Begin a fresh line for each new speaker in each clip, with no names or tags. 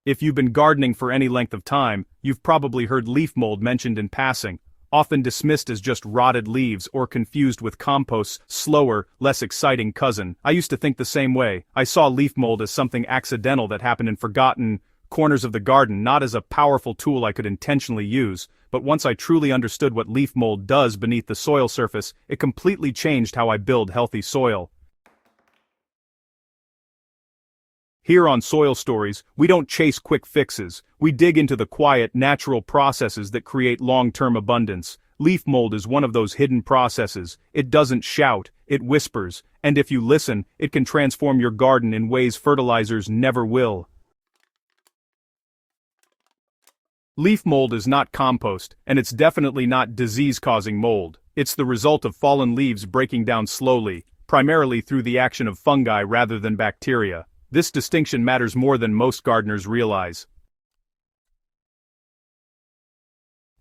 If you've been gardening for any length of time, you've probably heard leaf mold mentioned in passing, often dismissed as just rotted leaves or confused with compost's slower, less exciting cousin. I used to think the same way. I saw leaf mold as something accidental that happened in forgotten corners of the garden, not as a powerful tool I could intentionally use. But once I truly understood what leaf mold does beneath the soil surface, it completely changed how I build healthy soil. Here on Soil Stories, we don't chase quick fixes. We dig into the quiet, natural processes that create long-term abundance. Leaf mold is one of those hidden processes. It doesn't shout, it whispers, and if you listen, it can transform your garden in ways fertilizers never will. Leaf mold is not compost, and it's definitely not disease-causing mold. It's the result of fallen leaves breaking down slowly, primarily through the action of fungi rather than bacteria. This distinction matters more than most gardeners realize.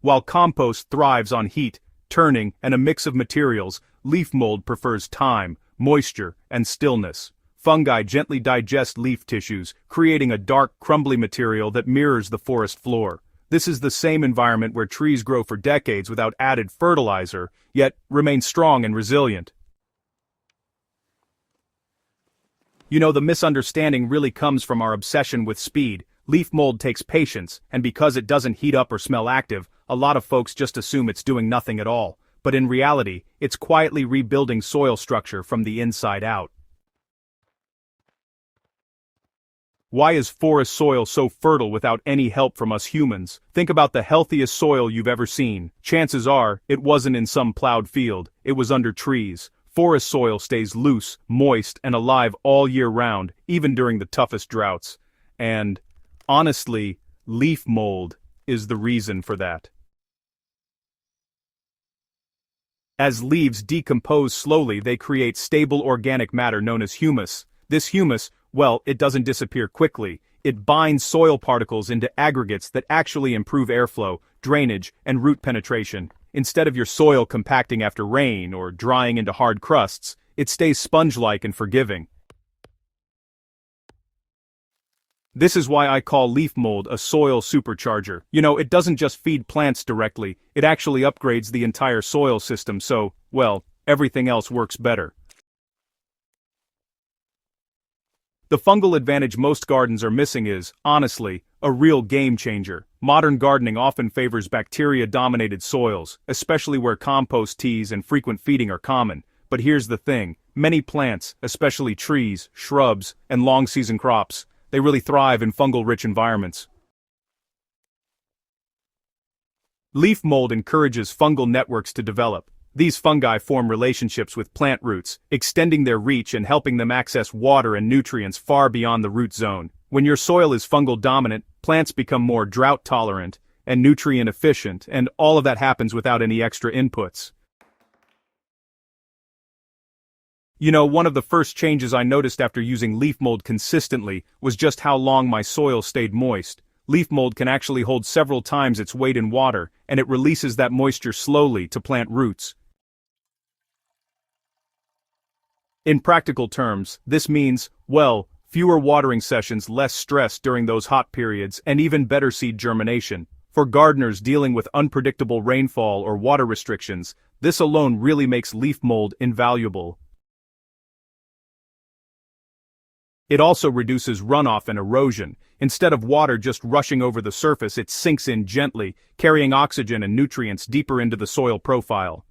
While compost thrives on heat, turning, and a mix of materials, leaf mold prefers time, moisture, and stillness. Fungi gently digest leaf tissues, creating a dark, crumbly material that mirrors the forest floor. This is the same environment where trees grow for decades without added fertilizer, yet remain strong and resilient. You know, the misunderstanding really comes from our obsession with speed. Leaf mold takes patience, and because it doesn't heat up or smell active, a lot of folks just assume it's doing nothing at all. But in reality, it's quietly rebuilding soil structure from the inside out. Why is forest soil so fertile without any help from us humans? Think about the healthiest soil you've ever seen. Chances are, it wasn't in some plowed field, it was under trees. Forest soil stays loose, moist, and alive all year round, even during the toughest droughts. And, honestly, leaf mold is the reason for that. As leaves decompose slowly, they create stable organic matter known as humus. This humus, well, it doesn't disappear quickly. It binds soil particles into aggregates that actually improve airflow, drainage, and root penetration. Instead of your soil compacting after rain or drying into hard crusts, it stays sponge-like and forgiving. This is why I call leaf mold a soil supercharger. You know, it doesn't just feed plants directly, it actually upgrades the entire soil system so, well, everything else works better. The fungal advantage most gardens are missing is, honestly, a real game changer. Modern gardening often favors bacteria-dominated soils, especially where compost teas and frequent feeding are common. But here's the thing, many plants, especially trees, shrubs, and long-season crops, they really thrive in fungal-rich environments. Leaf mold encourages fungal networks to develop. These fungi form relationships with plant roots, extending their reach and helping them access water and nutrients far beyond the root zone. When your soil is fungal dominant, plants become more drought tolerant and nutrient efficient, and all of that happens without any extra inputs. You know, one of the first changes I noticed after using leaf mold consistently was just how long my soil stayed moist. Leaf mold can actually hold several times its weight in water, and it releases that moisture slowly to plant roots. In practical terms, this means, well, fewer watering sessions, less stress during those hot periods, and even better seed germination. For gardeners dealing with unpredictable rainfall or water restrictions, this alone really makes leaf mold invaluable. It also reduces runoff and erosion. Instead of water just rushing over the surface, it sinks in gently, carrying oxygen and nutrients deeper into the soil profile.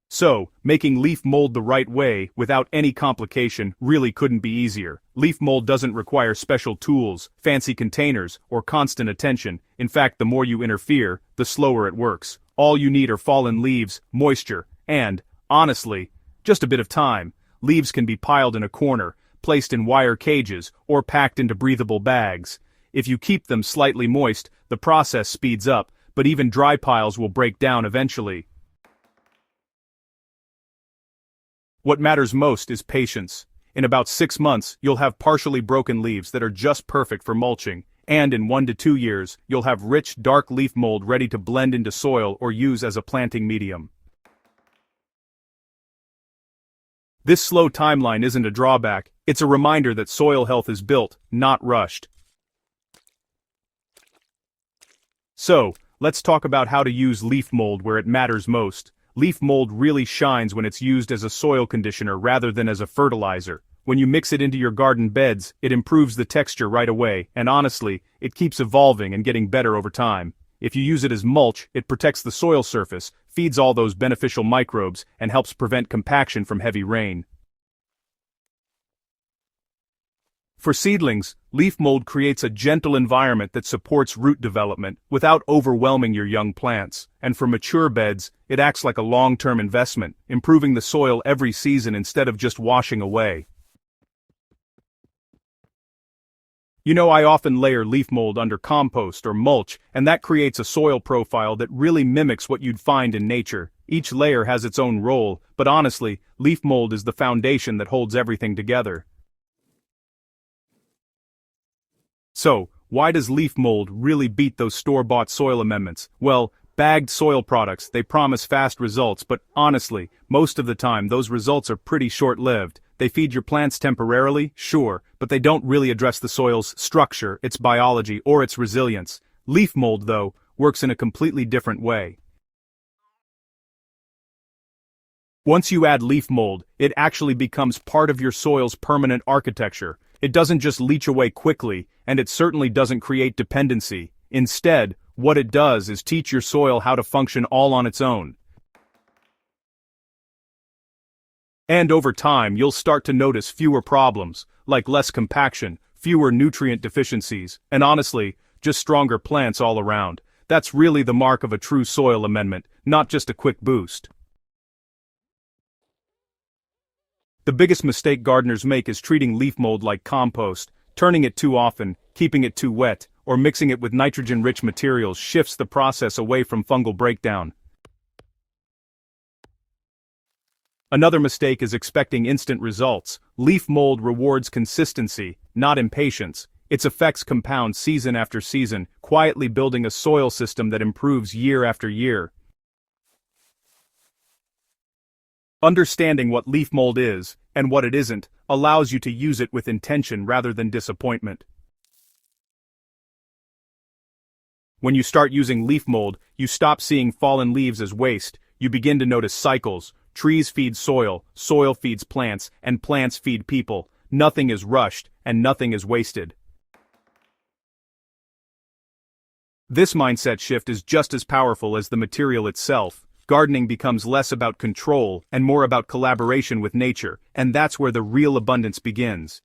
So, making leaf mold the right way, without any complication, really couldn't be easier. Leaf mold doesn't require special tools, fancy containers, or constant attention. In fact, the more you interfere, the slower it works. All you need are fallen leaves, moisture, and, honestly, just a bit of time. Leaves can be piled in a corner, placed in wire cages, or packed into breathable bags. If you keep them slightly moist, the process speeds up, but even dry piles will break down eventually. What matters most is patience. In about 6 months, you'll have partially broken leaves that are just perfect for mulching, and in 1 to 2 years, you'll have rich, dark leaf mold ready to blend into soil or use as a planting medium. This slow timeline isn't a drawback, it's a reminder that soil health is built, not rushed. So, let's talk about how to use leaf mold where it matters most. Leaf mold really shines when it's used as a soil conditioner rather than as a fertilizer. When you mix it into your garden beds, it improves the texture right away, and honestly, it keeps evolving and getting better over time. If you use it as mulch, it protects the soil surface, feeds all those beneficial microbes, and helps prevent compaction from heavy rain. For seedlings, leaf mold creates a gentle environment that supports root development without overwhelming your young plants, and for mature beds, it acts like a long-term investment, improving the soil every season instead of just washing away. I often layer leaf mold under compost or mulch, and that creates a soil profile that really mimics what you'd find in nature. Each layer has its own role, but honestly, leaf mold is the foundation that holds everything together. So, why does leaf mold really beat those store-bought soil amendments? Well, bagged soil products, they promise fast results, but honestly, most of the time those results are pretty short-lived. They feed your plants temporarily, sure, but they don't really address the soil's structure, its biology, or its resilience. Leaf mold, though, works in a completely different way. Once you add leaf mold, it actually becomes part of your soil's permanent architecture. It doesn't just leach away quickly, and it certainly doesn't create dependency. Instead, what it does is teach your soil how to function all on its own. And over time, you'll start to notice fewer problems, like less compaction, fewer nutrient deficiencies, and honestly, just stronger plants all around. That's really the mark of a true soil amendment, not just a quick boost. The biggest mistake gardeners make is treating leaf mold like compost. Turning it too often, keeping it too wet, or mixing it with nitrogen-rich materials shifts the process away from fungal breakdown. Another mistake is expecting instant results. Leaf mold rewards consistency, not impatience. Its effects compound season after season, quietly building a soil system that improves year after year. Understanding what leaf mold is, and what it isn't, allows you to use it with intention rather than disappointment. When you start using leaf mold, you stop seeing fallen leaves as waste. You begin to notice cycles. Trees feed soil, soil feeds plants, and plants feed people. Nothing is rushed, and nothing is wasted. This mindset shift is just as powerful as the material itself. Gardening becomes less about control and more about collaboration with nature, and that's where the real abundance begins.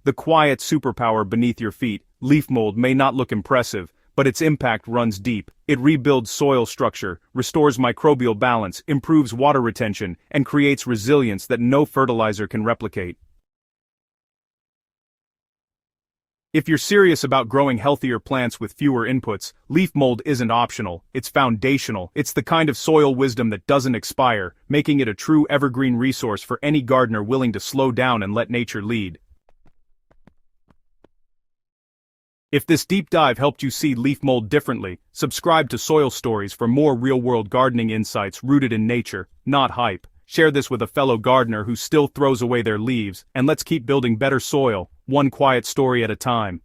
The quiet superpower beneath your feet, leaf mold, may not look impressive, but its impact runs deep. It rebuilds soil structure, restores microbial balance, improves water retention, and creates resilience that no fertilizer can replicate. If you're serious about growing healthier plants with fewer inputs, leaf mold isn't optional, it's foundational. It's the kind of soil wisdom that doesn't expire, making it a true evergreen resource for any gardener willing to slow down and let nature lead. If this deep dive helped you see leaf mold differently, subscribe to Soil Stories for more real-world gardening insights rooted in nature, not hype. Share this with a fellow gardener who still throws away their leaves, and let's keep building better soil, one quiet story at a time.